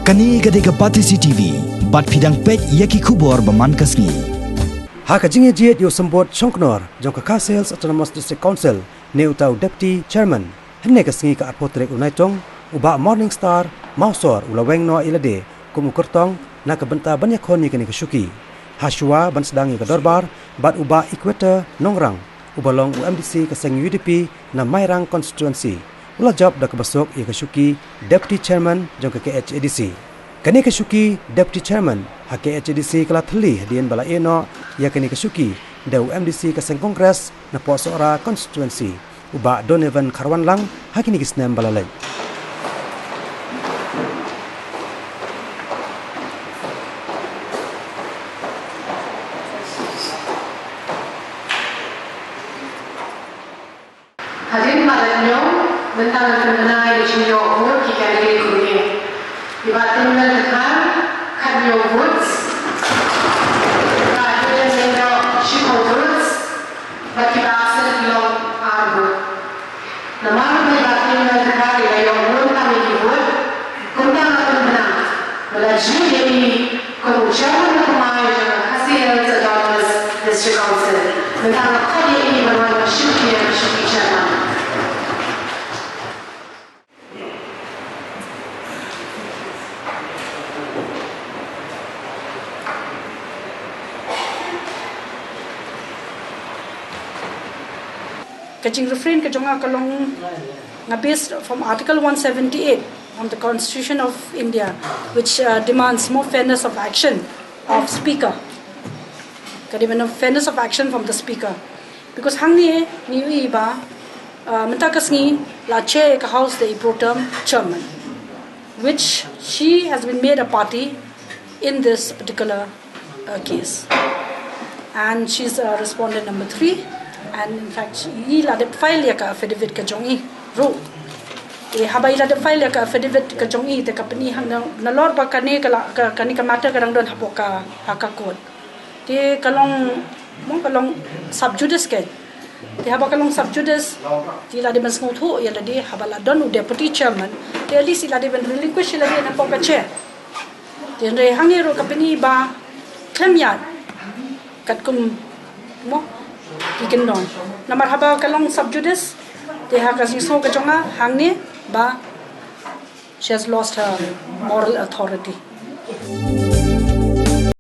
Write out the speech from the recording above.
Kani gadega Batisi TV, bat fidang pek yaki kubor baman kasni. Khadc jiet yo sembot Chongknor, jong ka Sales Autonomous District Council, ne utau Deputy Chairman, henne kasni ka apotrek unaitong, uba Morning Star, mausor ulaweng no ilade, kumukurtong, na kabenta banyak honi kani kesyuki. Hasua ban sedang ka dorbar, bat uba Equator nongrang, ubalong UMDC kaseng UDP na Mairang Constituency. Ula job dah kebasok ia kesyuki Deputy Chairman jong ke KHADC. Kani kesyuki Deputy Chairman KHADC kala theli hadian bala eno ia kani kesyuki da UMDC kaseng Kongres na po seora Constituency. Uba Donovan Karwan lang hakini kisnem bala lain. Hadirin malamnya tentang mengenai jumlah vote kita ada kuning. Di Teiñwell Dkhar, Khadc votes, Thymmai dan Shella votes, bagi asal belum ada. Nama di Teiñwell Dkhar yang vote kami vote, kumpang akan menang. Melaju jadi kemudian Thymmai dan Khadc Autonomous District Council tentang Khadc ini merupakan syukur Shella. Kajing refrain kajonga kalong nga based from Article 178 of the Constitution of India, which demands more fairness of action of Speaker. Kadiman of fairness of action from the Speaker, because hangni ni iba mentakasni la chair ka House the pro term chairman, which she has been made a party in this particular case, and she's respondent number 3. And in fact, ila de file ya ka affidavit ka jongi ro haba ila de file ya ka affidavit ka jongi te company hang na lor ba kani ka matter ka don hapo ka hakakot te kalong sub judice ke te haba kalong sub judice ti ila de mas nguthu ya de haba la don deputy chairman te at least ila de ben relinquish ila de na po ka chair te re hangi ro company ba claim ya kat kum mo ikin don namar haba kalong sub judice te ha kasing so ka jonga hangni ba she has lost her moral authority.